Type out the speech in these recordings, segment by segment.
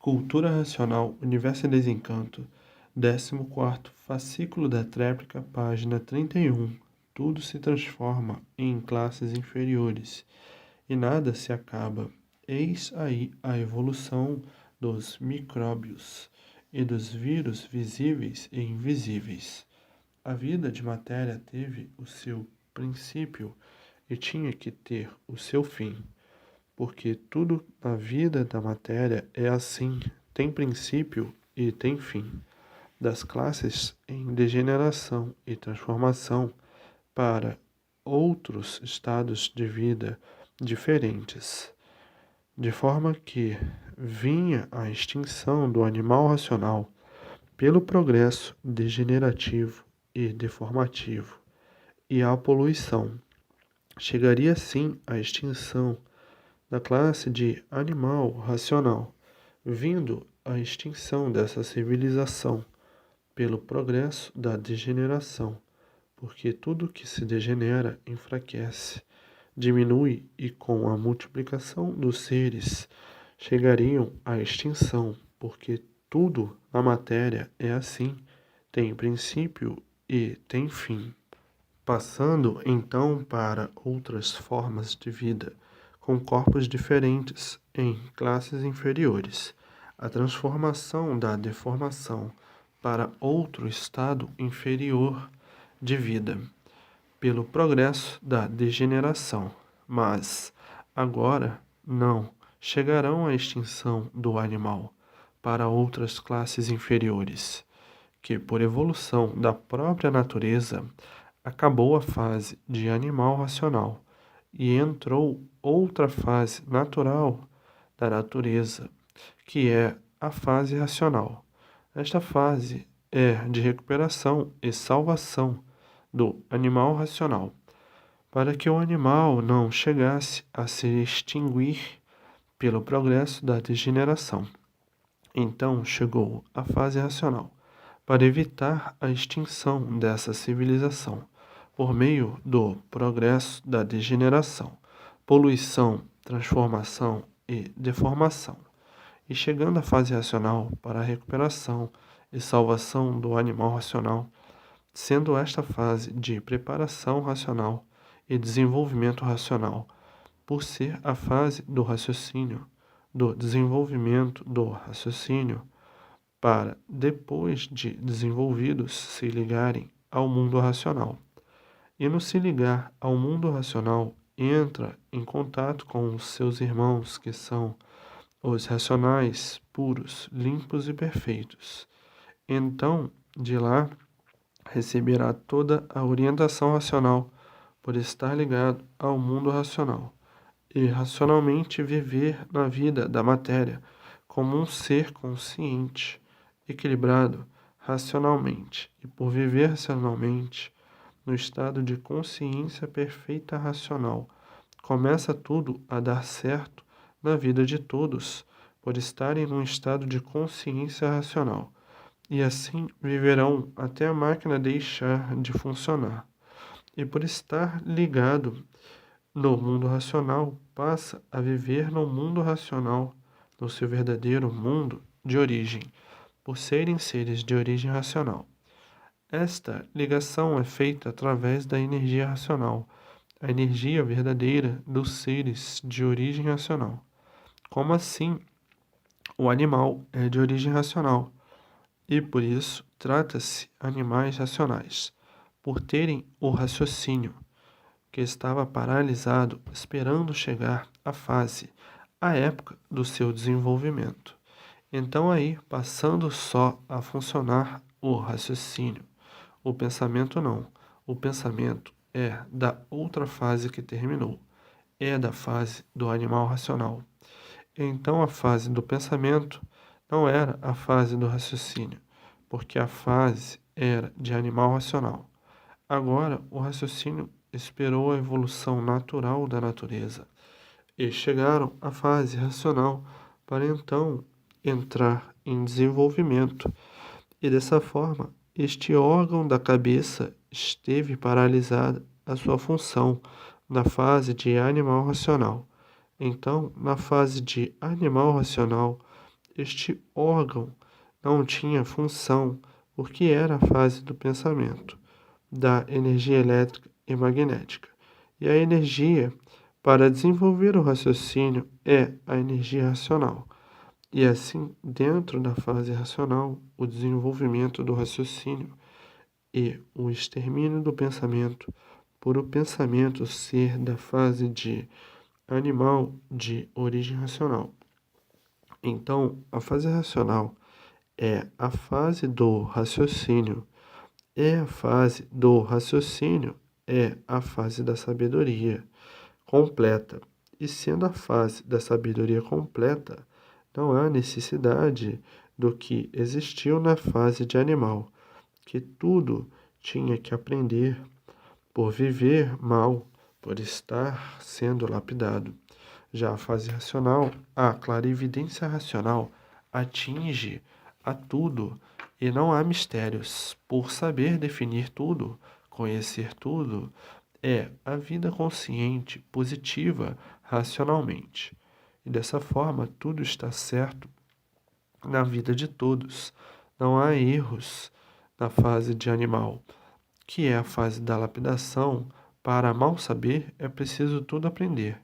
Cultura Racional, Universo e Desencanto, 14º fascículo da tréplica, página 31. Tudo se transforma em classes inferiores, e nada se acaba. Eis aí a evolução dos micróbios e dos vírus visíveis e invisíveis. A vida de matéria teve o seu princípio e tinha que ter o seu fim. Porque tudo na vida da matéria é assim, tem princípio e tem fim. Das classes em degeneração e transformação para outros estados de vida diferentes, de forma que vinha a extinção do animal racional pelo progresso degenerativo e deformativo, e a poluição. Chegaria sim a extinção da classe de animal racional, vindo a extinção dessa civilização pelo progresso da degeneração, porque tudo que se degenera enfraquece, diminui e com a multiplicação dos seres chegariam à extinção, porque tudo na matéria é assim, tem princípio e tem fim. Passando então para outras formas de vida, com corpos diferentes em classes inferiores, a transformação da deformação para outro estado inferior de vida, pelo progresso da degeneração, mas agora não chegarão à extinção do animal para outras classes inferiores, que por evolução da própria natureza acabou a fase de animal racional e entrou outra fase natural da natureza, que é a fase racional. Esta fase é de recuperação e salvação do animal racional, para que o animal não chegasse a se extinguir pelo progresso da degeneração. Então chegou a fase racional, para evitar a extinção dessa civilização, por meio do progresso da degeneração, poluição, transformação e deformação, e chegando à fase racional para a recuperação e salvação do animal racional, sendo esta fase de preparação racional e desenvolvimento racional, por ser a fase do raciocínio, do desenvolvimento do raciocínio, para, depois de desenvolvidos, se ligarem ao mundo racional. E no se ligar ao mundo racional, entra em contato com os seus irmãos, que são os racionais, puros, limpos e perfeitos. Então, de lá, receberá toda a orientação racional por estar ligado ao mundo racional e racionalmente viver na vida da matéria como um ser consciente, equilibrado racionalmente, e por viver racionalmente no estado de consciência perfeita racional, começa tudo a dar certo na vida de todos, por estarem num estado de consciência racional, e assim viverão até a máquina deixar de funcionar. E por estar ligado no mundo racional, passa a viver no mundo racional, no seu verdadeiro mundo de origem, por serem seres de origem racional. Esta ligação é feita através da energia racional, a energia verdadeira dos seres de origem racional. Como assim, o animal é de origem racional, e por isso trata-se animais racionais, por terem o raciocínio, que estava paralisado, esperando chegar à época do seu desenvolvimento. Então aí, passando só a funcionar o raciocínio, o pensamento não. O pensamento é da outra fase que terminou, é da fase do animal racional. Então a fase do pensamento não era a fase do raciocínio, porque a fase era de animal racional. Agora o raciocínio esperou a evolução natural da natureza e chegaram à fase racional para então entrar em desenvolvimento. E dessa forma, este órgão da cabeça esteve paralisada a sua função na fase de animal racional. Então, na fase de animal racional, Este órgão não tinha função porque era a fase do pensamento, da energia elétrica e magnética. E a energia para desenvolver o raciocínio é a energia racional. E assim, dentro da fase racional, o desenvolvimento do raciocínio e o extermínio do pensamento, por o pensamento ser da fase de animal de origem racional. Então, a fase racional é a fase do raciocínio, é a fase da sabedoria completa. E sendo a fase da sabedoria completa, não há necessidade do que existiu na fase de animal, que tudo tinha que aprender por viver mal, por estar sendo lapidado. Já a fase racional, a clarividência racional, atinge a tudo e não há mistérios. Por saber definir tudo, conhecer tudo, é a vida consciente, positiva, racionalmente. E dessa forma, tudo está certo na vida de todos. Não há erros na fase de animal, que é a fase da lapidação. Para mal saber, é preciso tudo aprender,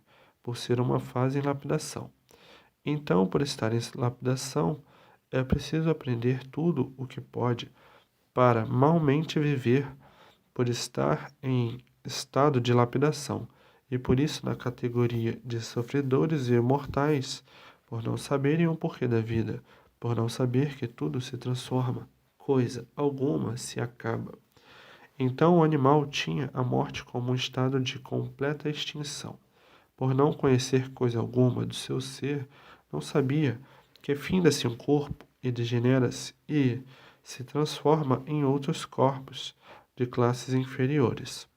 por ser uma fase em lapidação. Então, por estar em lapidação, é preciso aprender tudo o que pode para malmente viver, por estar em estado de lapidação, e por isso na categoria de sofredores e imortais, por não saberem o porquê da vida, por não saber que tudo se transforma, coisa alguma se acaba. Então o animal tinha a morte como um estado de completa extinção. Por não conhecer coisa alguma do seu ser, não sabia que finda-se um corpo e degenera-se e se transforma em outros corpos de classes inferiores.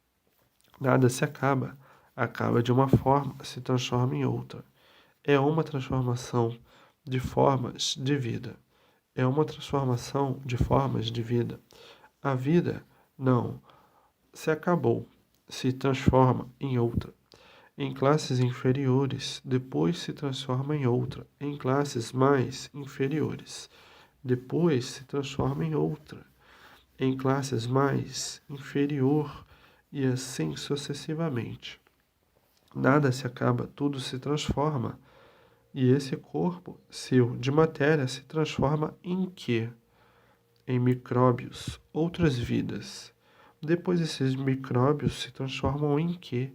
Nada se acaba, acaba de uma forma, se transforma em outra. É uma transformação de formas de vida. É uma transformação de formas de vida. A vida não se acabou, se transforma em outra. Em classes inferiores, depois se transforma em outra. Em classes mais inferiores, depois se transforma em outra. Em classes mais inferior e assim sucessivamente. Nada se acaba, tudo se transforma. E esse corpo seu de matéria se transforma em quê? Em micróbios, outras vidas. Depois esses micróbios se transformam em quê?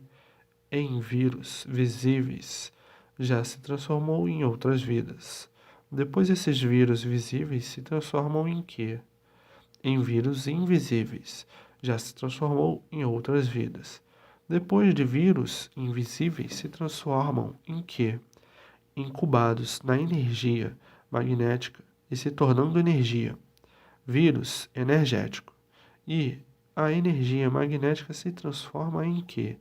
Em vírus visíveis. Já se transformou em outras vidas. Depois esses vírus visíveis se transformam em quê? Em vírus invisíveis. Já se transformou em outras vidas. Depois de vírus invisíveis se transformam em quê? Incubados na energia magnética e se tornando energia. Vírus energético. E a energia magnética se transforma em quê?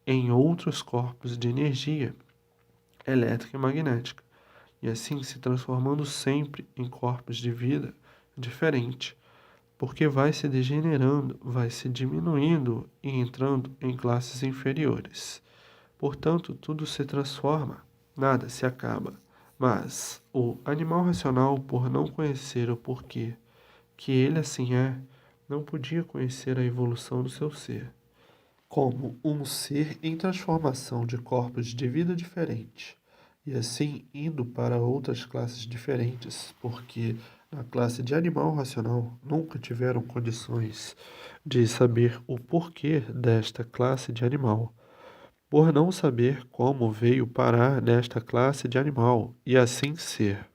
Em outros corpos de energia elétrica e magnética. E assim se transformando sempre em corpos de vida diferente, porque vai se degenerando, vai se diminuindo e entrando em classes inferiores. Portanto, tudo se transforma, nada se acaba. Mas o animal racional, por não conhecer o porquê que ele assim é, não podia conhecer a evolução do seu ser, como um ser em transformação de corpos de vida diferente, e assim indo para outras classes diferentes, porque na classe de animal racional nunca tiveram condições de saber o porquê desta classe de animal, por não saber como veio parar nesta classe de animal, e assim ser.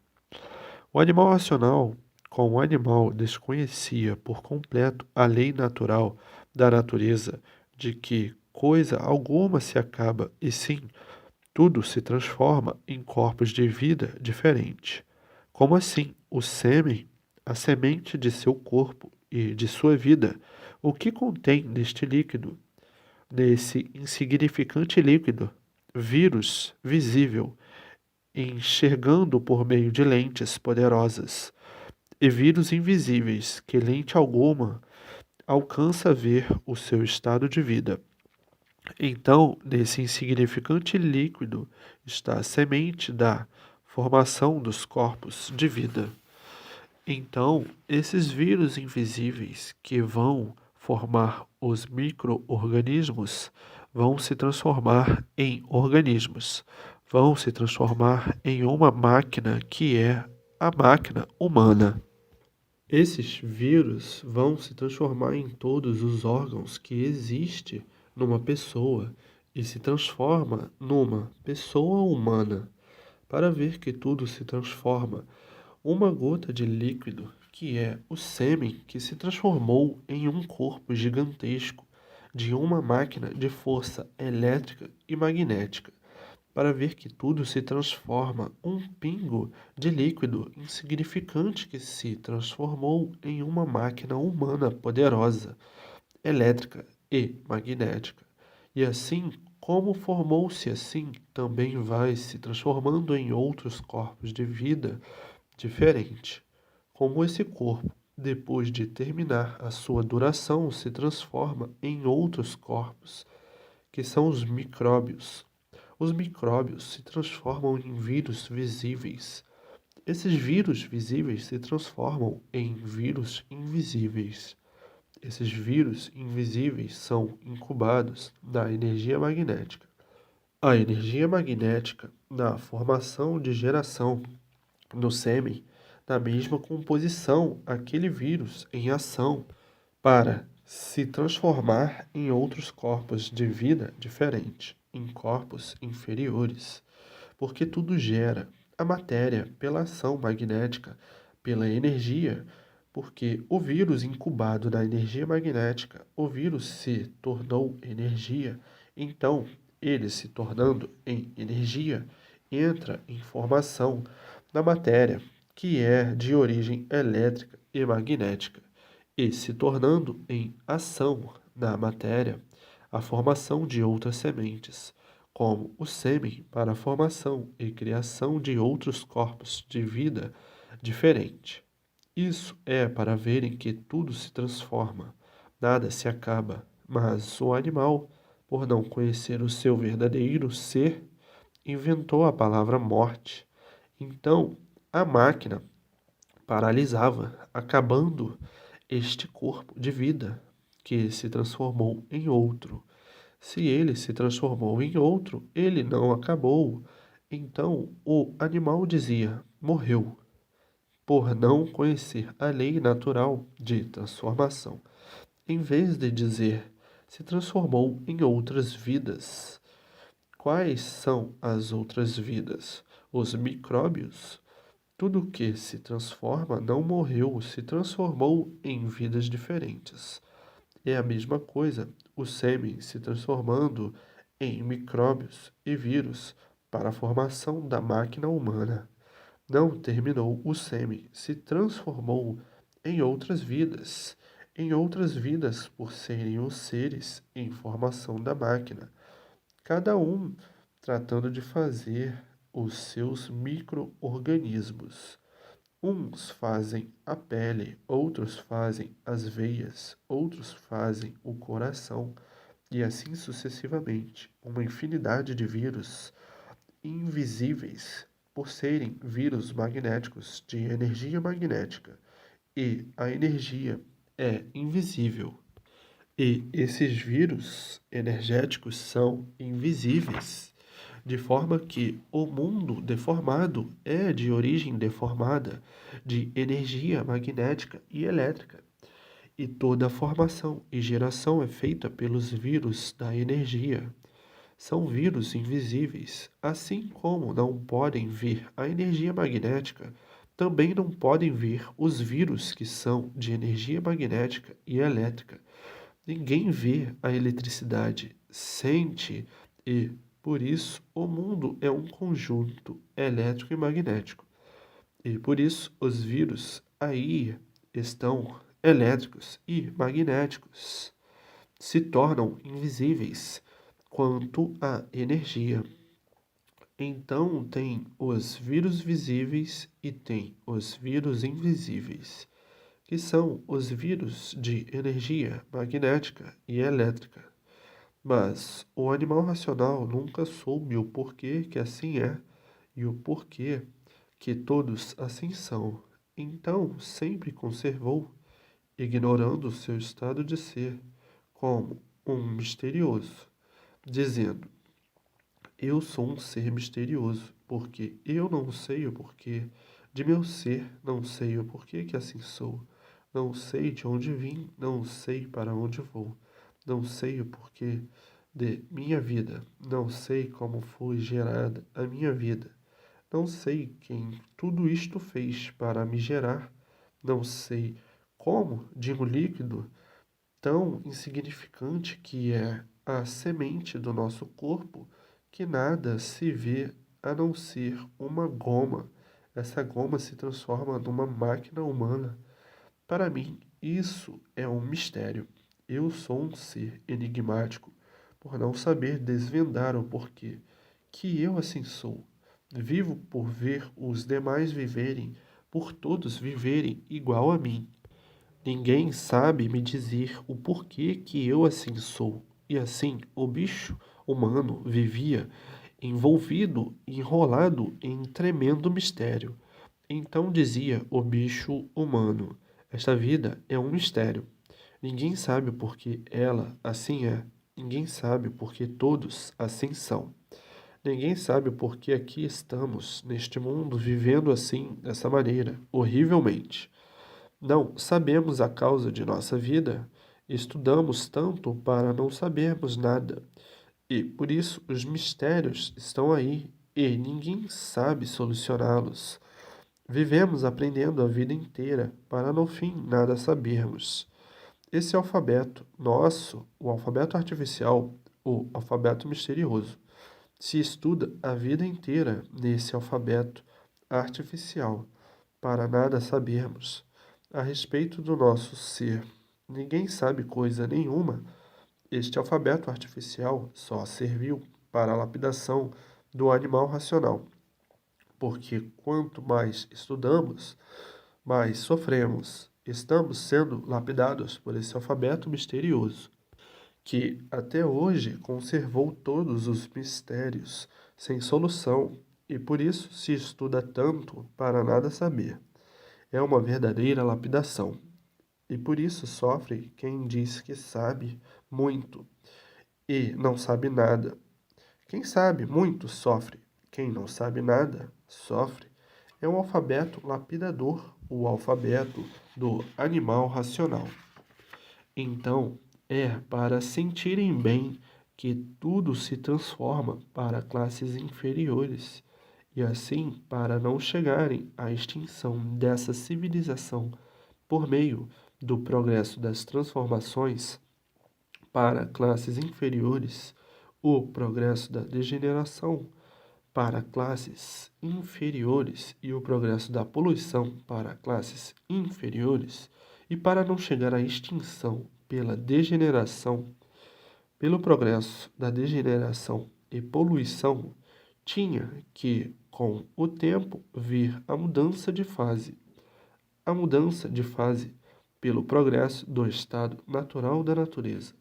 O animal racional, como animal, desconhecia por completo a lei natural da natureza, de que coisa alguma se acaba, e sim, tudo se transforma em corpos de vida diferente. Como assim, o sêmen, a semente de seu corpo e de sua vida, o que contém neste líquido, nesse insignificante líquido, vírus visível, enxergando por meio de lentes poderosas, e vírus invisíveis que lente alguma alcança a ver o seu estado de vida. Então, nesse insignificante líquido está a semente da formação dos corpos de vida. Então, esses vírus invisíveis que vão formar os micro-organismos vão se transformar em organismos, vão se transformar em uma máquina que é a máquina humana. Esses vírus vão se transformar em todos os órgãos que existem numa pessoa e se transforma numa pessoa humana. Para ver que tudo se transforma, uma gota de líquido, que é o sêmen, que se transformou em um corpo gigantesco de uma máquina de força elétrica e magnética. Para ver que tudo se transforma, um pingo de líquido insignificante que se transformou em uma máquina humana poderosa, elétrica e magnética. E assim, como formou-se assim, também vai se transformando em outros corpos de vida diferente. Como esse corpo, depois de terminar a sua duração, se transforma em outros corpos, que são os micróbios. Os micróbios se transformam em vírus visíveis. Esses vírus visíveis se transformam em vírus invisíveis. Esses vírus invisíveis são incubados na energia magnética. A energia magnética, na formação de geração no sêmen, na mesma composição, aquele vírus em ação para se transformar em outros corpos de vida diferentes, em corpos inferiores, porque tudo gera a matéria pela ação magnética, pela energia, porque o vírus incubado na energia magnética, o vírus se tornou energia, então ele se tornando em energia, entra em formação na matéria, que é de origem elétrica e magnética, e se tornando em ação na matéria a formação de outras sementes, como o sêmen para a formação e criação de outros corpos de vida diferente. Isso é para verem que tudo se transforma, nada se acaba, mas o animal, por não conhecer o seu verdadeiro ser, inventou a palavra morte. Então, a máquina paralisava, acabando este corpo de vida que se transformou em outro. Se ele se transformou em outro, ele não acabou. Então o animal dizia: morreu, por não conhecer a lei natural de transformação. Em vez de dizer: se transformou em outras vidas. Quais são as outras vidas? Os micróbios. Tudo que se transforma não morreu, se transformou em vidas diferentes. É a mesma coisa, o sêmen se transformando em micróbios e vírus para a formação da máquina humana. Não terminou o sêmen, se transformou em outras vidas por serem os seres em formação da máquina, cada um tratando de fazer os seus micro-organismos. Uns fazem a pele, outros fazem as veias, outros fazem o coração, e assim sucessivamente, uma infinidade de vírus invisíveis, por serem vírus magnéticos de energia magnética, e a energia é invisível. E esses vírus energéticos são invisíveis, de forma que o mundo deformado é de origem deformada, de energia magnética e elétrica. E toda a formação e geração é feita pelos vírus da energia. São vírus invisíveis, assim como não podem ver a energia magnética, também não podem ver os vírus que são de energia magnética e elétrica. Ninguém vê a eletricidade, sente e, por isso, o mundo é um conjunto elétrico e magnético. E por isso os vírus aí estão elétricos e magnéticos, se tornam invisíveis quanto à energia. Então tem os vírus visíveis e tem os vírus invisíveis, que são os vírus de energia magnética e elétrica. Mas o animal racional nunca soube o porquê que assim é e o porquê que todos assim são. Então sempre conservou, ignorando o seu estado de ser, como um misterioso, dizendo: eu sou um ser misterioso, porque eu não sei o porquê de meu ser, não sei o porquê que assim sou, não sei de onde vim, não sei para onde vou, não sei o porquê de minha vida, não sei como foi gerada a minha vida, não sei quem tudo isto fez para me gerar, não sei como de um líquido tão insignificante que é a semente do nosso corpo, que nada se vê a não ser uma goma. Essa goma se transforma numa máquina humana. Para mim, isso é um mistério. Eu sou um ser enigmático, por não saber desvendar o porquê que eu assim sou. Vivo por ver os demais viverem, por todos viverem igual a mim. Ninguém sabe me dizer o porquê que eu assim sou. E assim, o bicho humano vivia envolvido, enrolado em tremendo mistério. Então dizia o bicho humano: esta vida é um mistério. Ninguém sabe o porquê ela assim é. Ninguém sabe o porquê todos assim são. Ninguém sabe o porquê aqui estamos, neste mundo, vivendo assim, dessa maneira, horrivelmente. Não sabemos a causa de nossa vida, estudamos tanto para não sabermos nada, e por isso os mistérios estão aí e ninguém sabe solucioná-los. Vivemos aprendendo a vida inteira para no fim nada sabermos. Esse alfabeto nosso, o alfabeto artificial, o alfabeto misterioso, se estuda a vida inteira nesse alfabeto artificial para nada sabermos a respeito do nosso ser. Ninguém sabe coisa nenhuma. Este alfabeto artificial só serviu para a lapidação do animal racional, porque quanto mais estudamos, mais sofremos. Estamos sendo lapidados por esse alfabeto misterioso, que até hoje conservou todos os mistérios sem solução, e por isso se estuda tanto para nada saber. É uma verdadeira lapidação. E por isso sofre quem diz que sabe muito e não sabe nada. Quem sabe muito sofre, quem não sabe nada sofre. É um alfabeto lapidador, o alfabeto do animal racional. Então, é para sentirem bem que tudo se transforma para classes inferiores, e assim para não chegarem à extinção dessa civilização por meio do progresso das transformações para classes inferiores, o progresso da degeneração para classes inferiores e o progresso da poluição para classes inferiores, e para não chegar à extinção pela degeneração, pelo progresso da degeneração e poluição, tinha que, com o tempo, vir a mudança de fase. A mudança de fase pelo progresso do estado natural da natureza.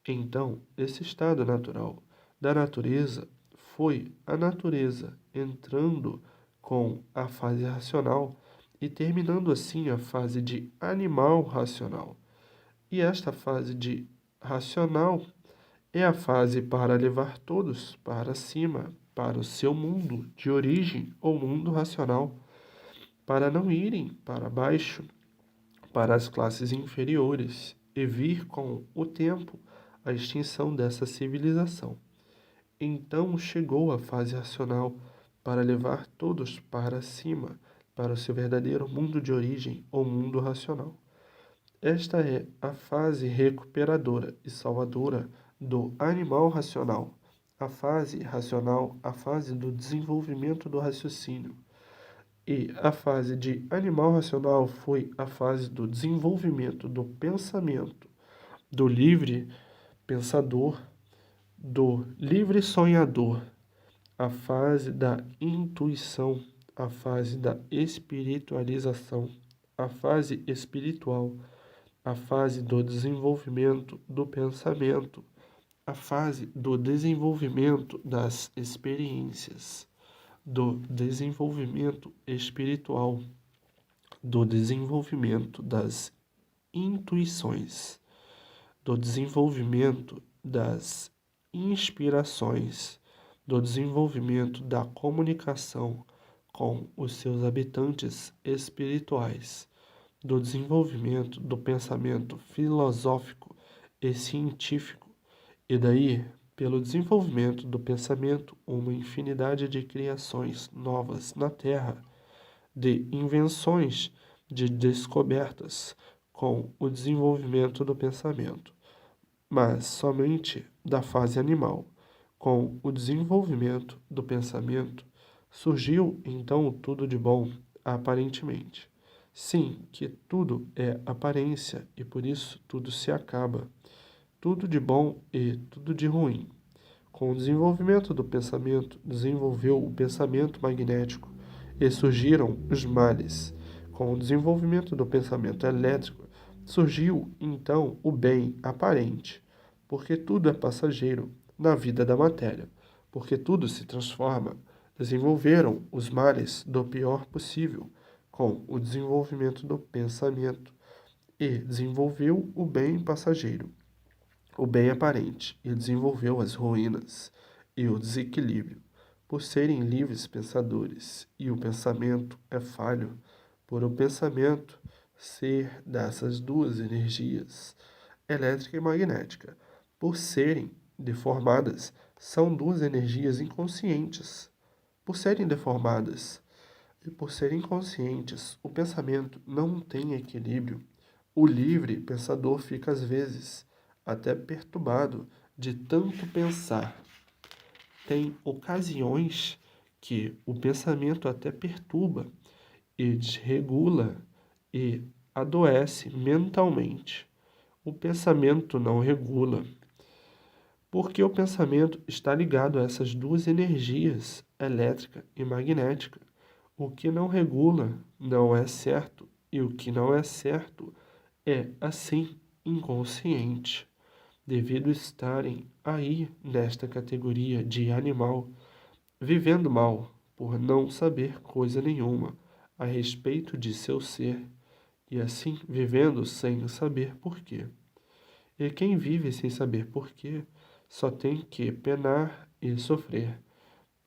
Então, esse estado natural da natureza foi a natureza entrando com a fase racional e terminando assim a fase de animal racional. E esta fase de racional é a fase para levar todos para cima, para o seu mundo de origem ou mundo racional, para não irem para baixo, para as classes inferiores, e vir com o tempo a extinção dessa civilização. Então chegou a fase racional para levar todos para cima, para o seu verdadeiro mundo de origem ou mundo racional. Esta é a fase recuperadora e salvadora do animal racional. A fase racional, a fase do desenvolvimento do raciocínio. E a fase de animal racional foi a fase do desenvolvimento do pensamento, do livre pensador, do livre sonhador, a fase da intuição, a fase da espiritualização, a fase espiritual, a fase do desenvolvimento do pensamento, a fase do desenvolvimento das experiências, do desenvolvimento espiritual, do desenvolvimento das intuições, do desenvolvimento das inspirações, do desenvolvimento da comunicação com os seus habitantes espirituais, do desenvolvimento do pensamento filosófico e científico, e daí, pelo desenvolvimento do pensamento, uma infinidade de criações novas na Terra, de invenções, de descobertas, com o desenvolvimento do pensamento, mas somente da fase animal. Com o desenvolvimento do pensamento, surgiu então tudo de bom, aparentemente. Sim, que tudo é aparência e por isso tudo se acaba. Tudo de bom e tudo de ruim. Com o desenvolvimento do pensamento, desenvolveu o pensamento magnético e surgiram os males. Com o desenvolvimento do pensamento elétrico, surgiu então o bem aparente, porque tudo é passageiro na vida da matéria, porque tudo se transforma. Desenvolveram os males do pior possível com o desenvolvimento do pensamento e desenvolveu o bem passageiro, o bem aparente, e desenvolveu as ruínas e o desequilíbrio, por serem livres pensadores, e o pensamento é falho, por o pensamento ser dessas duas energias, elétrica e magnética, por serem deformadas, são duas energias inconscientes. Por serem deformadas e por serem inconscientes, o pensamento não tem equilíbrio. O livre pensador fica às vezes até perturbado de tanto pensar. Tem ocasiões que o pensamento até perturba e desregula e adoece mentalmente. O pensamento não regula, porque o pensamento está ligado a essas duas energias, elétrica e magnética. O que não regula não é certo, e o que não é certo é, assim, inconsciente, devido estarem aí nesta categoria de animal, vivendo mal, por não saber coisa nenhuma a respeito de seu ser, e assim vivendo sem saber porquê. E quem vive sem saber porquê, só tem que penar e sofrer,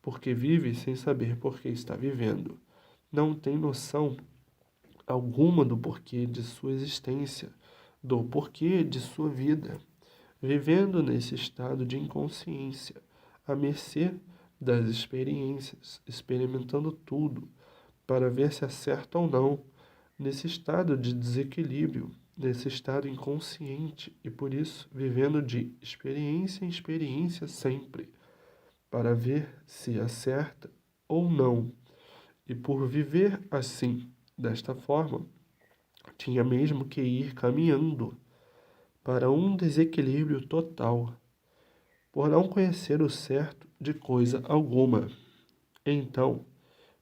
porque vive sem saber por que está vivendo. Não tem noção alguma do porquê de sua existência, do porquê de sua vida, vivendo nesse estado de inconsciência, à mercê das experiências, experimentando tudo para ver se acerta ou não, nesse estado de desequilíbrio, nesse estado inconsciente e por isso vivendo de experiência em experiência sempre, para ver se acerta ou não. E por viver assim, desta forma, tinha mesmo que ir caminhando para um desequilíbrio total, por não conhecer o certo de coisa alguma. Então,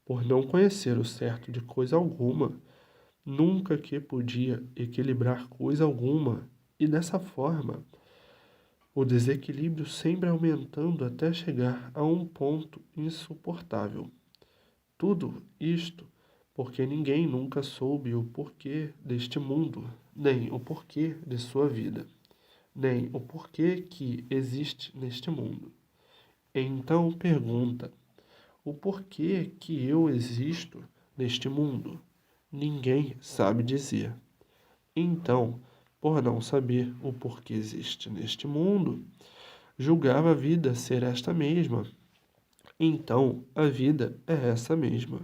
por não conhecer o certo de coisa alguma, nunca que podia equilibrar coisa alguma, e dessa forma, o desequilíbrio sempre aumentando até chegar a um ponto insuportável. Tudo isto porque ninguém nunca soube o porquê deste mundo, nem o porquê de sua vida, nem o porquê que existe neste mundo. Então pergunta: o porquê que eu existo neste mundo? Ninguém sabe dizer. Então, por não saber o porquê existe neste mundo, julgava a vida ser esta mesma. Então, a vida é essa mesma.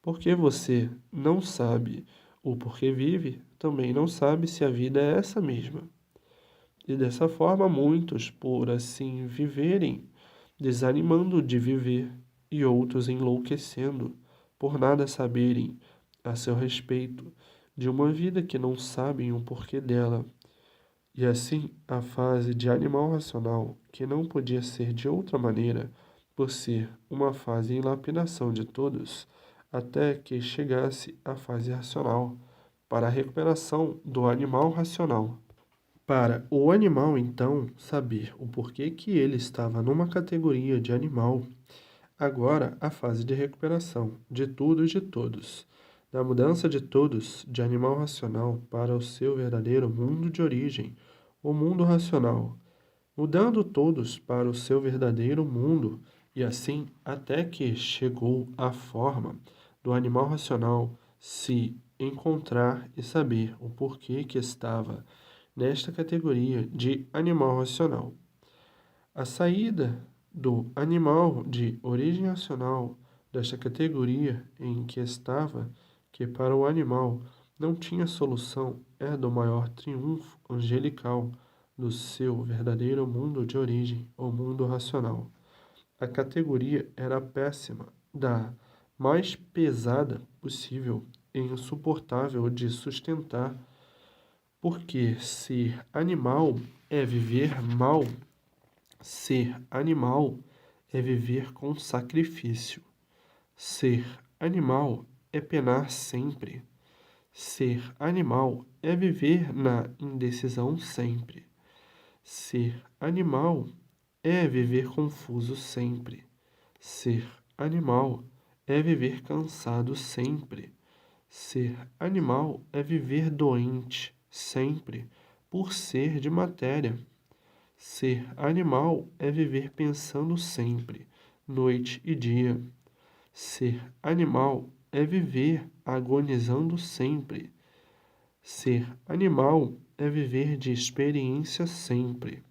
Porque você não sabe o porquê vive, também não sabe se a vida é essa mesma. E dessa forma, muitos, por assim viverem, desanimando de viver, e outros enlouquecendo, por nada saberem a seu respeito de uma vida que não sabem o porquê dela. E assim, a fase de animal racional, que não podia ser de outra maneira, por ser uma fase em lapidação de todos, até que chegasse à fase racional, para a recuperação do animal racional. Para o animal, então, saber o porquê que ele estava numa categoria de animal, Agora, a fase de recuperação de tudo e de todos, da mudança de todos de animal racional para o seu verdadeiro mundo de origem, o mundo racional, mudando todos para o seu verdadeiro mundo, e assim até que chegou à forma do animal racional se encontrar e saber o porquê que estava nesta categoria de animal racional. A saída do animal de origem racional desta categoria em que estava, que para o animal não tinha solução, é do maior triunfo angelical do seu verdadeiro mundo de origem, o mundo racional. A categoria era péssima, da mais pesada possível e insuportável de sustentar, porque ser animal é viver mal. Ser animal é viver com sacrifício. Ser animal é penar sempre. Ser animal é viver na indecisão sempre. Ser animal é viver confuso sempre. Ser animal é viver cansado sempre. Ser animal é viver doente sempre, por ser de matéria. Ser animal é viver pensando sempre, noite e dia. Ser animal é viver agonizando sempre. Ser animal é viver de experiência sempre.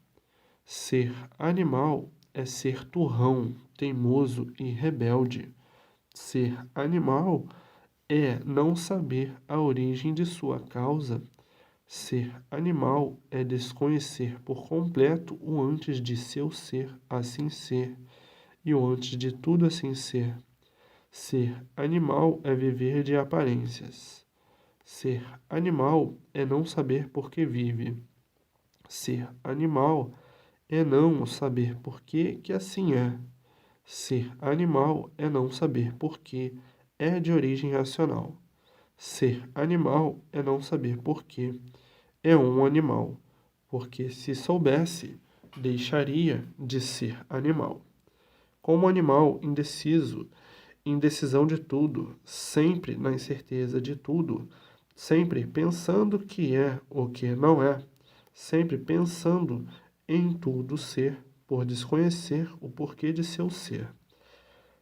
Ser animal é ser turrão, teimoso e rebelde. Ser animal é não saber a origem de sua causa. Ser animal é desconhecer por completo o antes de seu ser assim ser e o antes de tudo assim ser. Ser animal é viver de aparências. Ser animal é não saber por que vive. Ser animal é não saber por que assim é. Ser animal é não saber por que é de origem racional. Ser animal é não saber por que é um animal, porque se soubesse, deixaria de ser animal. Como animal indeciso, indecisão de tudo, sempre na incerteza de tudo, sempre pensando que é o que não é, sempre pensando em tudo ser, por desconhecer o porquê de seu ser.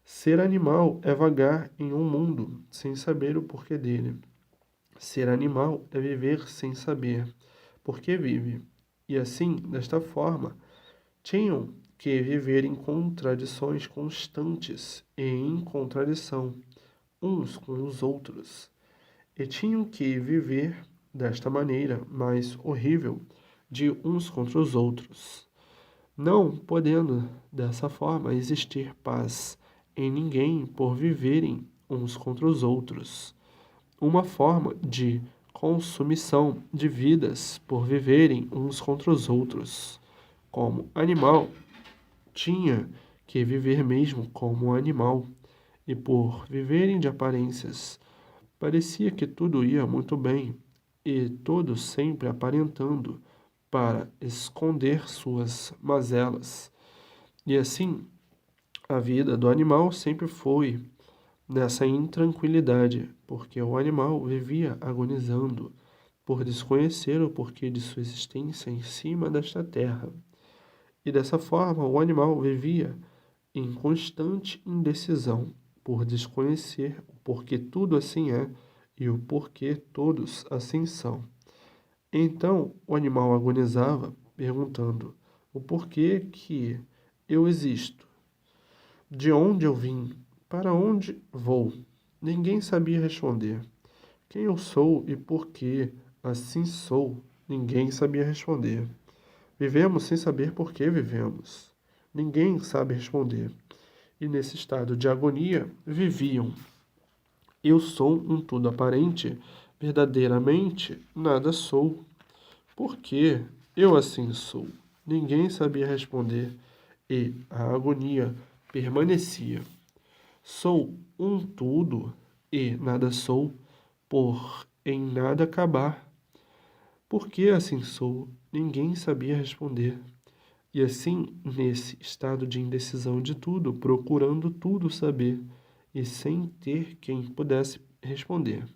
Ser animal é vagar em um mundo sem saber o porquê dele. Ser animal é viver sem saber por que vive. E assim, desta forma, tinham que viver em contradições constantes e em contradição uns com os outros. E tinham que viver desta maneira mais horrível de uns contra os outros, não podendo dessa forma existir paz em ninguém por viverem uns contra os outros. Uma forma de consumição de vidas por viverem uns contra os outros. Como animal, tinha que viver mesmo como animal, e por viverem de aparências, parecia que tudo ia muito bem, e todos sempre aparentando para esconder suas mazelas. E assim, a vida do animal sempre foi nessa intranquilidade, porque o animal vivia agonizando por desconhecer o porquê de sua existência em cima desta terra. E dessa forma, o animal vivia em constante indecisão por desconhecer o porquê tudo assim é e o porquê todos assim são. Então, o animal agonizava, perguntando: o porquê que eu existo? De onde eu vim? Para onde vou? Ninguém sabia responder. Quem eu sou e por que assim sou? Ninguém sabia responder. Vivemos sem saber por que vivemos. Ninguém sabe responder. E nesse estado de agonia viviam. Eu sou um tudo aparente, verdadeiramente nada sou. Por que eu assim sou? Ninguém sabia responder e a agonia permanecia. Sou um tudo e nada sou, por em nada acabar. Por que assim sou? Ninguém sabia responder. E assim, nesse estado de indecisão de tudo, procurando tudo saber, e sem ter quem pudesse responder.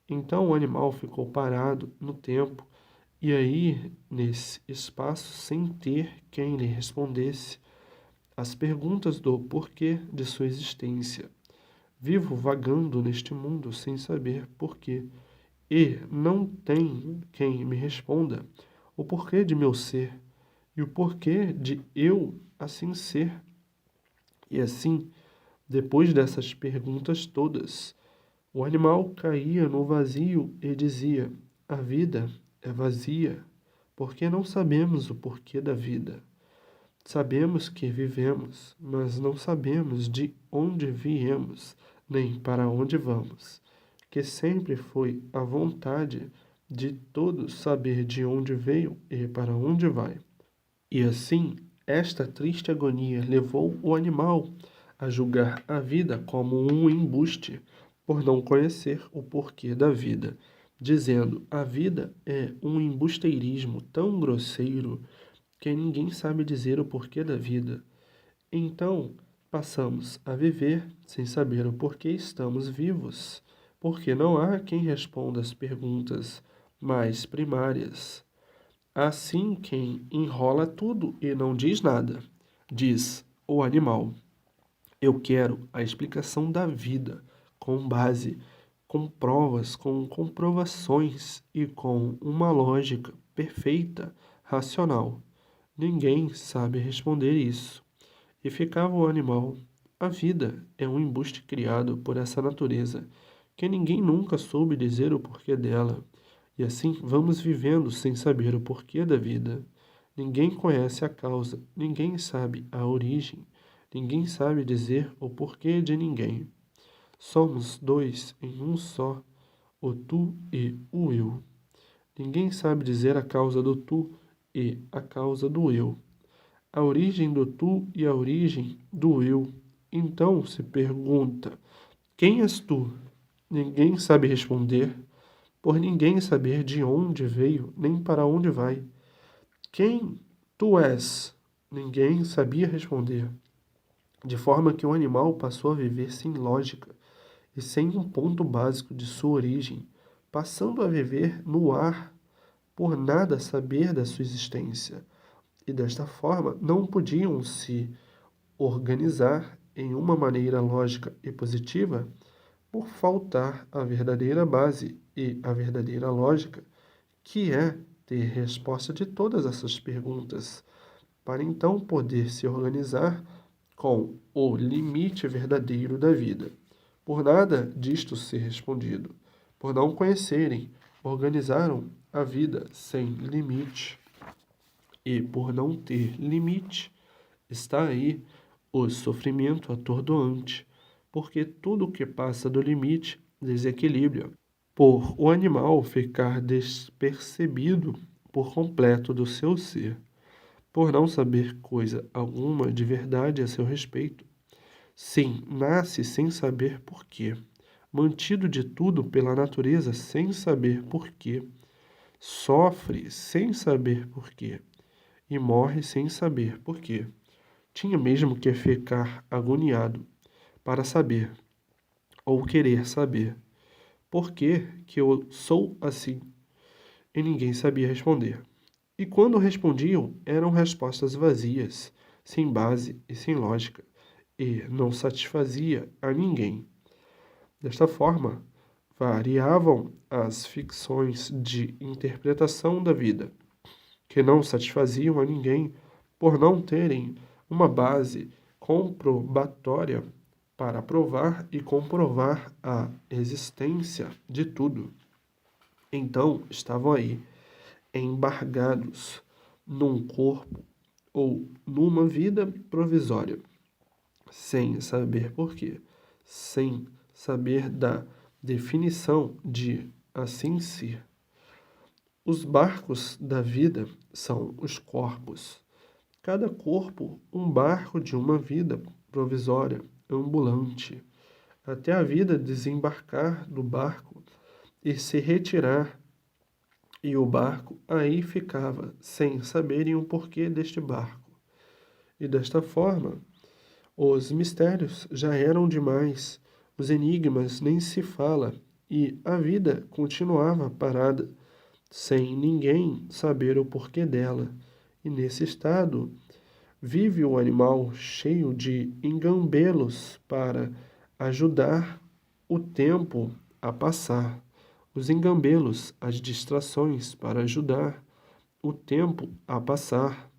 Então o animal ficou parado no tempo, e aí, nesse espaço, sem ter quem lhe respondesse as perguntas do porquê de sua existência. Vivo vagando neste mundo sem saber porquê, e não tem quem me responda o porquê de meu ser e o porquê de eu assim ser. E assim, depois dessas perguntas todas, o animal caía no vazio e dizia: a vida é vazia, porque não sabemos o porquê da vida. Sabemos que vivemos, mas não sabemos de onde viemos, nem para onde vamos. Que sempre foi a vontade de todos saber de onde veio e para onde vai. E assim, esta triste agonia levou o animal a julgar a vida como um embuste, por não conhecer o porquê da vida, dizendo: a vida é um embusteirismo tão grosseiro que ninguém sabe dizer o porquê da vida. Então, passamos a viver sem saber o porquê estamos vivos, porque não há quem responda as perguntas mais primárias. Assim, quem enrola tudo e não diz nada, diz o animal: eu quero a explicação da vida, com base, com provas, com comprovações e com uma lógica perfeita, racional. Ninguém sabe responder isso. E ficava o animal: a vida é um embuste criado por essa natureza, que ninguém nunca soube dizer o porquê dela. E assim vamos vivendo sem saber o porquê da vida. Ninguém conhece a causa, ninguém sabe a origem, ninguém sabe dizer o porquê de ninguém. Somos dois em um só, o tu e o eu. Ninguém sabe dizer a causa do tu e a causa do eu, a origem do tu e a origem do eu. Então se pergunta: quem és tu? Ninguém sabe responder, por ninguém saber de onde veio nem para onde vai. Quem tu és? Ninguém sabia responder, de forma que o animal passou a viver sem lógica e sem um ponto básico de sua origem, passando a viver no ar, por nada saber da sua existência. E desta forma não podiam se organizar em uma maneira lógica e positiva por faltar a verdadeira base e a verdadeira lógica, que é ter resposta de todas essas perguntas, para então poder se organizar com o limite verdadeiro da vida. Por nada disto ser respondido, por não conhecerem, organizaram a vida sem limite. E por não ter limite, está aí o sofrimento atordoante, porque tudo que passa do limite desequilibra, por o animal ficar despercebido por completo do seu ser, por não saber coisa alguma de verdade a seu respeito. Sim, nasce sem saber porquê, mantido de tudo pela natureza sem saber porquê, sofre sem saber porquê e morre sem saber porquê. Tinha mesmo que ficar agoniado para saber, ou querer saber, por que eu sou assim, e ninguém sabia responder. E quando respondiam, eram respostas vazias, sem base e sem lógica, e não satisfazia a ninguém. Desta forma, variavam as ficções de interpretação da vida, que não satisfaziam a ninguém por não terem uma base comprobatória para provar e comprovar a existência de tudo. Então estavam aí, embargados num corpo ou numa vida provisória, sem saber porquê, sem saber da definição de assim ser. Os barcos da vida são os corpos. Cada corpo, um barco de uma vida provisória, ambulante, até a vida desembarcar do barco e se retirar, e o barco aí ficava, sem saberem o porquê deste barco, E desta forma, os mistérios já eram demais, os enigmas nem se fala, e a vida continuava parada, sem ninguém saber o porquê dela. E nesse estado, vive o animal cheio de engambelos para ajudar o tempo a passar. Os engambelos, as distrações para ajudar o tempo a passar.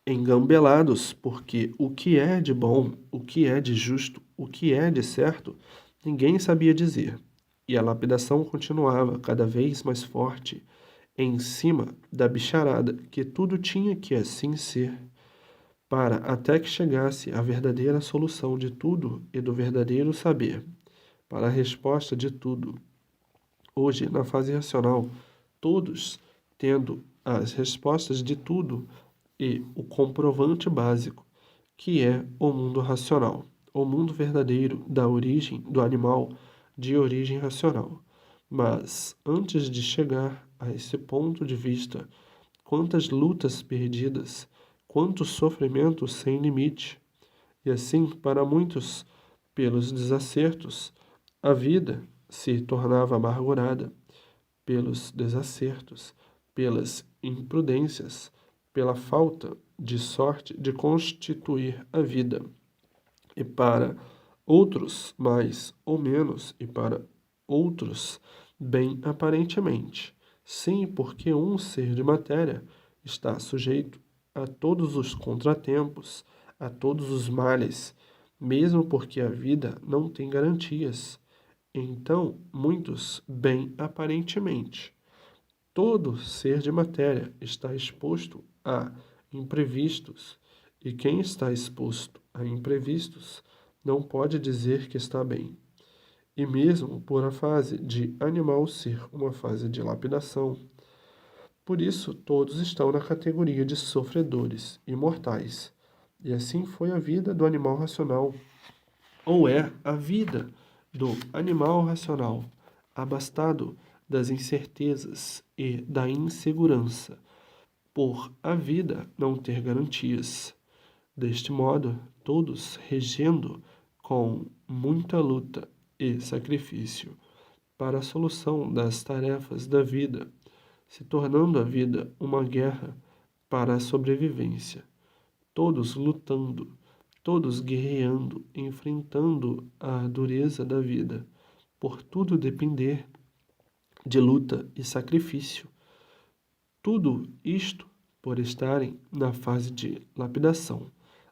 Engambelados, porque o que é de bom, o que é de justo, o que é de certo, ninguém sabia dizer. E a lapidação continuava cada vez mais forte, em cima da bicharada, que tudo tinha que assim ser, para até que chegasse a verdadeira solução de tudo e do verdadeiro saber, para a resposta de tudo. Hoje, na fase racional, todos tendo as respostas de tudo e o comprovante básico, que é o mundo racional, o mundo verdadeiro da origem do animal de origem racional. Mas, antes de chegar a esse ponto de vista, quantas lutas perdidas, quanto sofrimento sem limite. E assim, para muitos, pelos desacertos, a vida se tornava amargurada pelos desacertos, pelas imprudências, pela falta de sorte de constituir a vida. E para outros, mais ou menos, e para outros, bem aparentemente. Sim, porque um ser de matéria está sujeito a todos os contratempos, a todos os males, mesmo porque a vida não tem garantias. Então, muitos, bem aparentemente, todo ser de matéria está exposto a imprevistos, e quem está exposto a imprevistos não pode dizer que está bem. E mesmo por a fase de animal ser uma fase de lapidação, por isso todos estão na categoria de sofredores imortais. E assim foi a vida do animal racional, ou é a vida do animal racional, abastado das incertezas e da insegurança, por a vida não ter garantias. Deste modo, todos regendo com muita luta e sacrifício para a solução das tarefas da vida, se tornando a vida uma guerra para a sobrevivência, todos lutando, todos guerreando, enfrentando a dureza da vida, por tudo depender de luta e sacrifício. Tudo isto por estarem na fase de lapidação,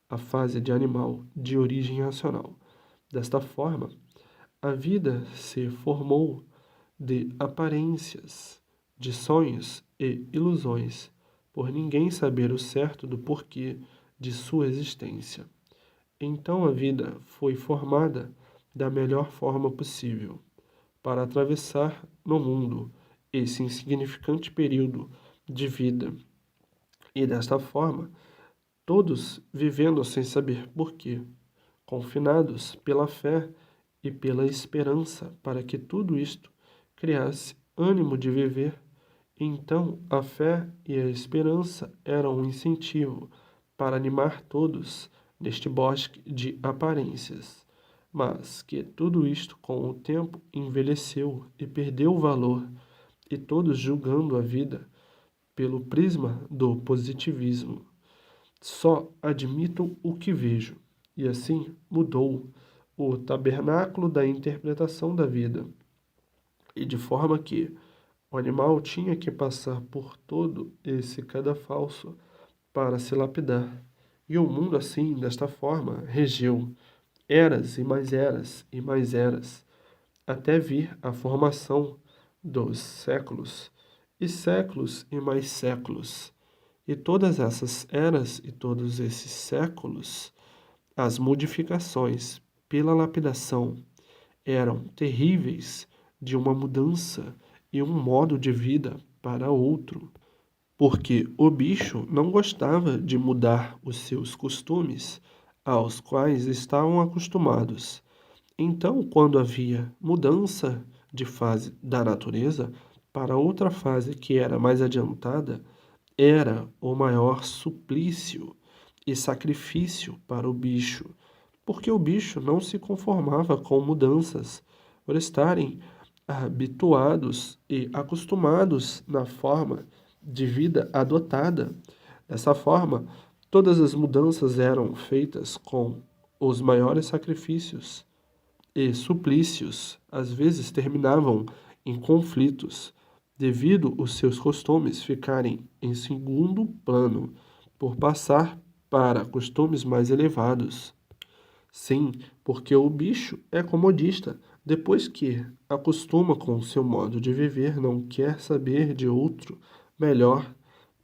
a fase de animal de origem racional. Desta forma, a vida se formou de aparências, de sonhos e ilusões, por ninguém saber o certo do porquê de sua existência. Então a vida foi formada da melhor forma possível, para atravessar no mundo esse insignificante período de vida, e desta forma, todos vivendo sem saber porquê, confinados pela fé e pela esperança para que tudo isto criasse ânimo de viver. Então, a fé e a esperança eram um incentivo para animar todos neste bosque de aparências, mas que tudo isto com o tempo envelheceu e perdeu o valor, e todos julgando a vida pelo prisma do positivismo. Só admito o que vejo, e assim mudou o tabernáculo da interpretação da vida, e de forma que o animal tinha que passar por todo esse cadafalso para se lapidar. E o mundo assim, desta forma, regeu eras e mais eras, até vir a formação dos séculos, e séculos e mais séculos. E todas essas eras e todos esses séculos, as modificações pela lapidação eram terríveis, de uma mudança e um modo de vida para outro, porque o bicho não gostava de mudar os seus costumes aos quais estavam acostumados. Então, quando havia mudança de fase da natureza para outra fase que era mais adiantada, era o maior suplício, e sacrifício para o bicho, porque o bicho não se conformava com mudanças, por estarem habituados e acostumados na forma de vida adotada. Dessa forma, todas as mudanças eram feitas com os maiores sacrifícios e suplícios, às vezes terminavam em conflitos, devido os seus costumes ficarem em segundo plano, por passar para costumes mais elevados. Sim, porque o bicho é comodista. Depois que acostuma com o seu modo de viver, não quer saber de outro melhor,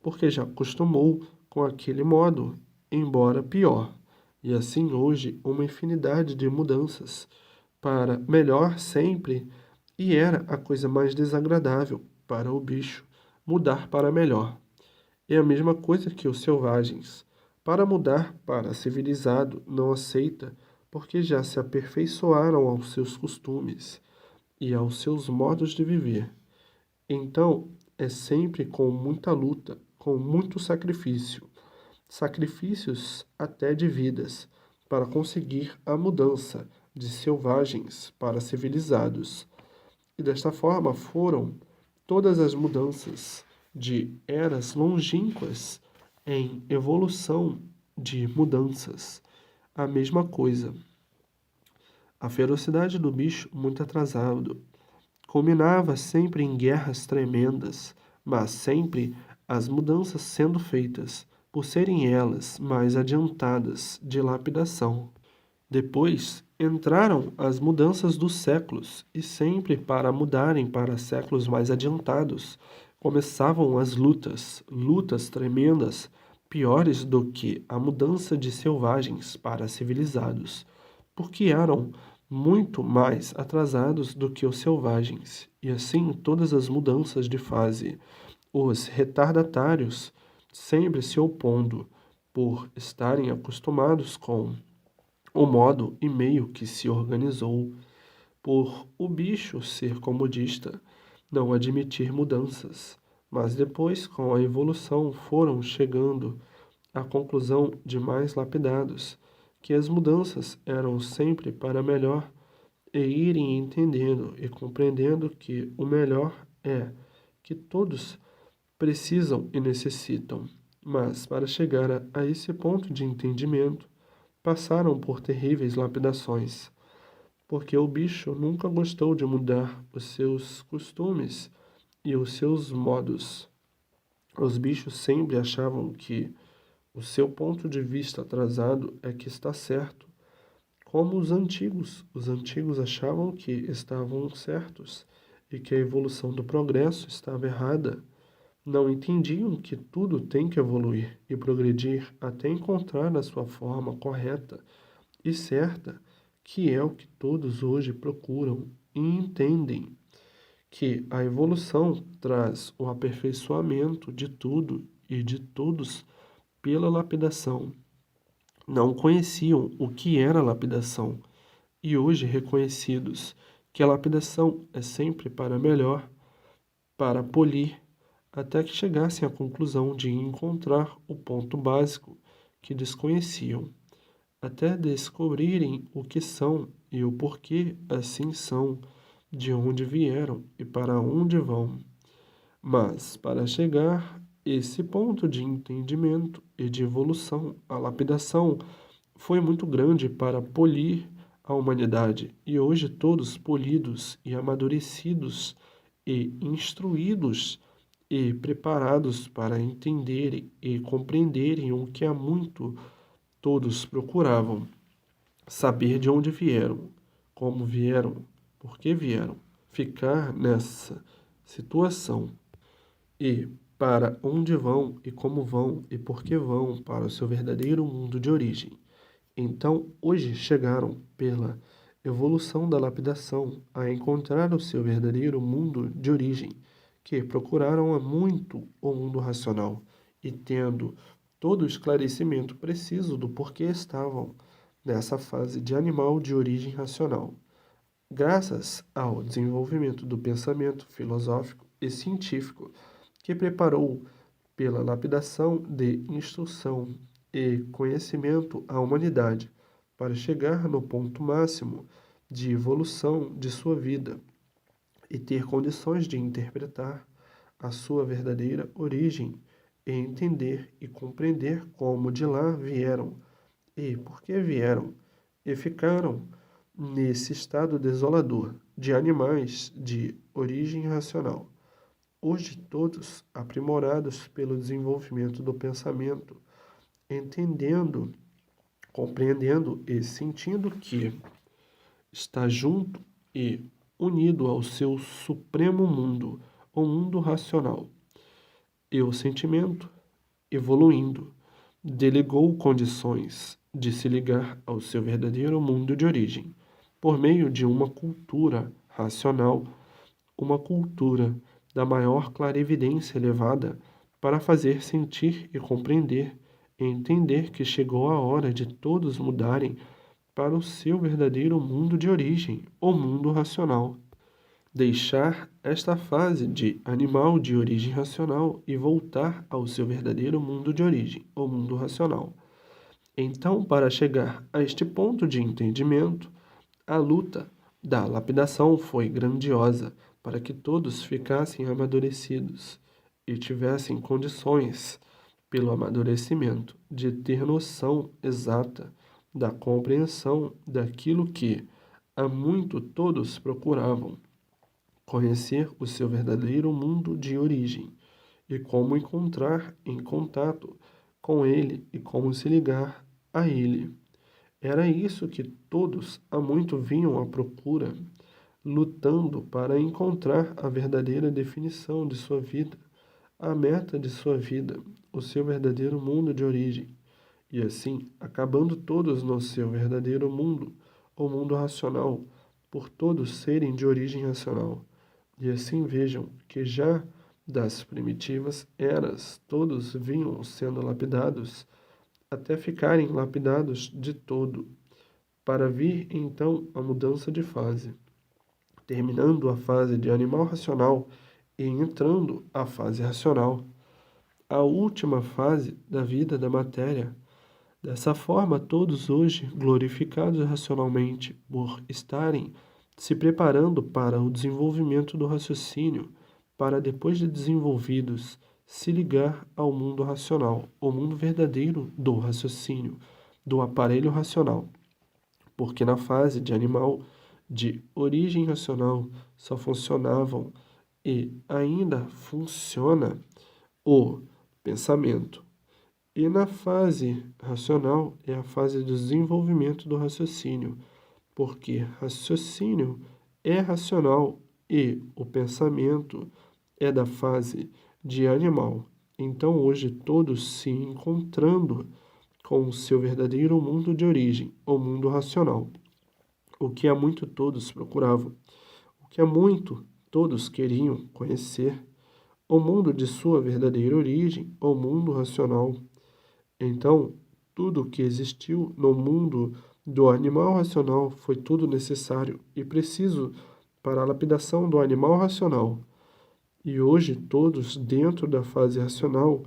porque já acostumou com aquele modo, embora pior. E assim hoje uma infinidade de mudanças para melhor sempre, e era a coisa mais desagradável para o bicho mudar para melhor. É a mesma coisa que os selvagens. Para mudar para civilizado, não aceita, porque já se aperfeiçoaram aos seus costumes e aos seus modos de viver. Então, é sempre com muita luta, com muito sacrifício, sacrifícios até de vidas, para conseguir a mudança de selvagens para civilizados. E desta forma foram todas as mudanças de eras longínquas em evolução de mudanças. A mesma coisa. A ferocidade do bicho, muito atrasado, culminava sempre em guerras tremendas, mas sempre as mudanças sendo feitas, por serem elas mais adiantadas de lapidação. Depois entraram as mudanças dos séculos, e sempre para mudarem para séculos mais adiantados, começavam as lutas, lutas tremendas, piores do que a mudança de selvagens para civilizados, porque eram muito mais atrasados do que os selvagens, e assim todas as mudanças de fase, os retardatários sempre se opondo, por estarem acostumados com o modo e meio que se organizou, por o bicho ser comodista, não admitir mudanças, mas depois, com a evolução, foram chegando à conclusão de mais lapidados, que as mudanças eram sempre para melhor, e irem entendendo e compreendendo que o melhor é que todos precisam e necessitam. Mas, para chegar a esse ponto de entendimento, passaram por terríveis lapidações, porque o bicho nunca gostou de mudar os seus costumes e os seus modos. Os bichos sempre achavam que o seu ponto de vista atrasado é que está certo, como os antigos. Os antigos achavam que estavam certos e que a evolução do progresso estava errada. Não entendiam que tudo tem que evoluir e progredir até encontrar a sua forma correta e certa, que é o que todos hoje procuram e entendem, que a evolução traz o aperfeiçoamento de tudo e de todos pela lapidação. Não conheciam o que era lapidação, e hoje reconhecidos que a lapidação é sempre para melhor, para polir, até que chegassem à conclusão de encontrar o ponto básico que desconheciam, até descobrirem o que são e o porquê assim são, de onde vieram e para onde vão. Mas, para chegar a esse ponto de entendimento e de evolução, a lapidação foi muito grande para polir a humanidade, e hoje todos polidos e amadurecidos e instruídos e preparados para entenderem e compreenderem o que há muito todos procuravam: saber de onde vieram, como vieram, por que vieram, ficar nessa situação e para onde vão e como vão e por que vão para o seu verdadeiro mundo de origem. Então, hoje chegaram pela evolução da lapidação a encontrar o seu verdadeiro mundo de origem, que procuraram há muito o mundo racional, e tendo todo o esclarecimento preciso do porquê estavam nessa fase de animal de origem racional, graças ao desenvolvimento do pensamento filosófico e científico, que preparou pela lapidação de instrução e conhecimento à humanidade, para chegar no ponto máximo de evolução de sua vida e ter condições de interpretar a sua verdadeira origem e entender e compreender como de lá vieram e por que vieram e ficaram nesse estado desolador de animais de origem racional. Hoje todos aprimorados pelo desenvolvimento do pensamento, entendendo, compreendendo e sentindo que está junto e unido ao seu supremo mundo, o mundo racional. E o sentimento, evoluindo, delegou condições de se ligar ao seu verdadeiro mundo de origem, por meio de uma cultura racional, uma cultura da maior clarividência elevada, para fazer sentir e compreender e entender que chegou a hora de todos mudarem para o seu verdadeiro mundo de origem, o mundo racional. Deixar esta fase de animal de origem racional e voltar ao seu verdadeiro mundo de origem, o mundo racional. Então, para chegar a este ponto de entendimento, a luta da lapidação foi grandiosa para que todos ficassem amadurecidos e tivessem condições, pelo amadurecimento, de ter noção exata da compreensão daquilo que há muito todos procuravam, conhecer o seu verdadeiro mundo de origem e como encontrar em contato com ele e como se ligar a ele. Era isso que todos há muito vinham à procura, lutando para encontrar a verdadeira definição de sua vida, a meta de sua vida, o seu verdadeiro mundo de origem, e assim acabando todos no seu verdadeiro mundo, o mundo racional, por todos serem de origem racional. E assim vejam que já das primitivas eras todos vinham sendo lapidados até ficarem lapidados de todo, para vir então a mudança de fase, terminando a fase de animal racional e entrando a fase racional, a última fase da vida da matéria. Dessa forma, todos hoje, glorificados racionalmente por estarem se preparando para o desenvolvimento do raciocínio, para depois de desenvolvidos, se ligar ao mundo racional, o mundo verdadeiro do raciocínio, do aparelho racional. Porque na fase de animal de origem racional só funcionavam e ainda funciona o pensamento. E na fase racional é a fase do desenvolvimento do raciocínio, porque raciocínio é racional e o pensamento é da fase de animal. Então, hoje, todos se encontrando com o seu verdadeiro mundo de origem, o mundo racional, o que há muito todos procuravam, o que há muito todos queriam conhecer, o mundo de sua verdadeira origem, o mundo racional. Então, tudo o que existiu no mundo do animal racional foi tudo necessário e preciso para a lapidação do animal racional. E hoje, todos dentro da fase racional,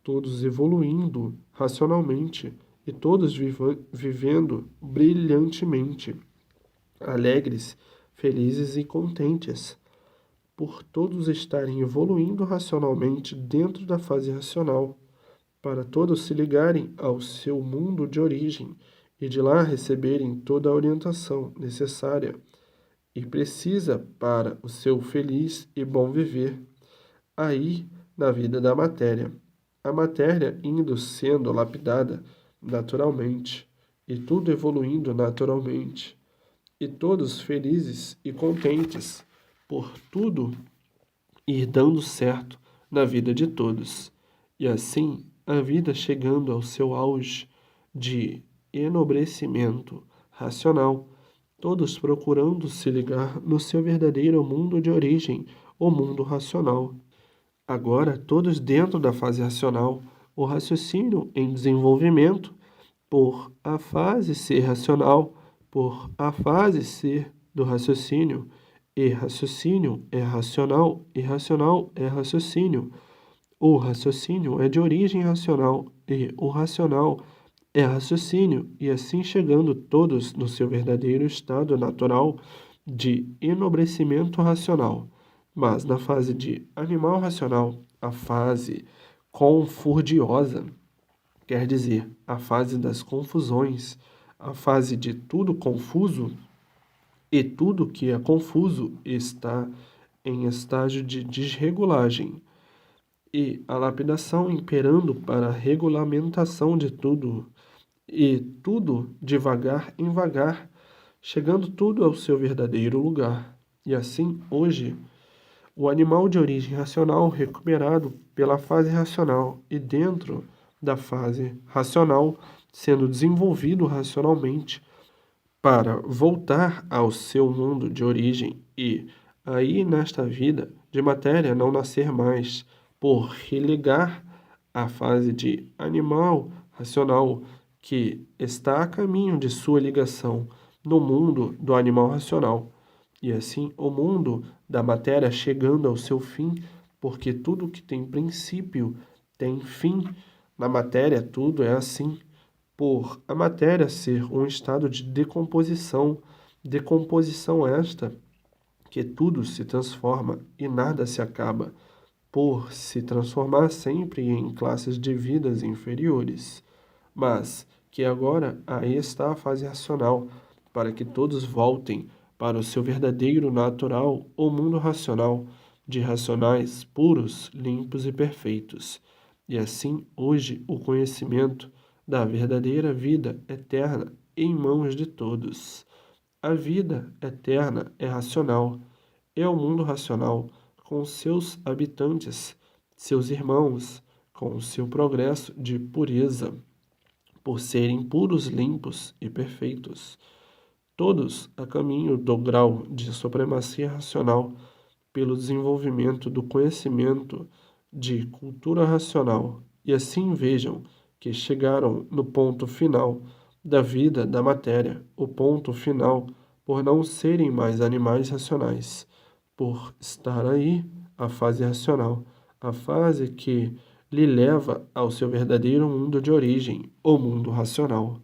todos evoluindo racionalmente e todos vivendo brilhantemente, alegres, felizes e contentes, por todos estarem evoluindo racionalmente dentro da fase racional, para todos se ligarem ao seu mundo de origem e de lá receberem toda a orientação necessária e precisa para o seu feliz e bom viver aí na vida da matéria. A matéria indo sendo lapidada naturalmente e tudo evoluindo naturalmente e todos felizes e contentes por tudo ir dando certo na vida de todos. E assim a vida chegando ao seu auge de enobrecimento racional, todos procurando se ligar no seu verdadeiro mundo de origem, o mundo racional. Agora, todos dentro da fase racional, o raciocínio em desenvolvimento, por a fase ser racional, por a fase ser do raciocínio, e raciocínio é racional, e racional é raciocínio. O raciocínio é de origem racional e o racional é raciocínio, e assim chegando todos no seu verdadeiro estado natural de enobrecimento racional. Mas na fase de animal racional, a fase confurdiosa, quer dizer, a fase das confusões, a fase de tudo confuso, e tudo que é confuso está em estágio de desregulagem, e a lapidação imperando para a regulamentação de tudo, e tudo devagar em vagar, chegando tudo ao seu verdadeiro lugar. E assim, hoje, o animal de origem racional recuperado pela fase racional e dentro da fase racional, sendo desenvolvido racionalmente para voltar ao seu mundo de origem e, aí nesta vida de matéria, não nascer mais, por relegar a fase de animal racional que está a caminho de sua ligação no mundo do animal racional. E assim, o mundo da matéria chegando ao seu fim, porque tudo que tem princípio tem fim. Na matéria, tudo é assim. Por a matéria ser um estado de decomposição esta, que tudo se transforma e nada se acaba, por se transformar sempre em classes de vidas inferiores. Mas que agora aí está a fase racional, para que todos voltem para o seu verdadeiro natural, o mundo racional, de racionais puros, limpos e perfeitos. E assim, hoje, o conhecimento da verdadeira vida eterna em mãos de todos. A vida eterna é racional, é o mundo racional, com seus habitantes, seus irmãos, com o seu progresso de pureza, por serem puros, limpos e perfeitos. Todos a caminho do grau de supremacia racional, pelo desenvolvimento do conhecimento de cultura racional, e assim vejam que chegaram no ponto final da vida da matéria, o ponto final por não serem mais animais racionais, por estar aí a fase racional, a fase que lhe leva ao seu verdadeiro mundo de origem, o mundo racional.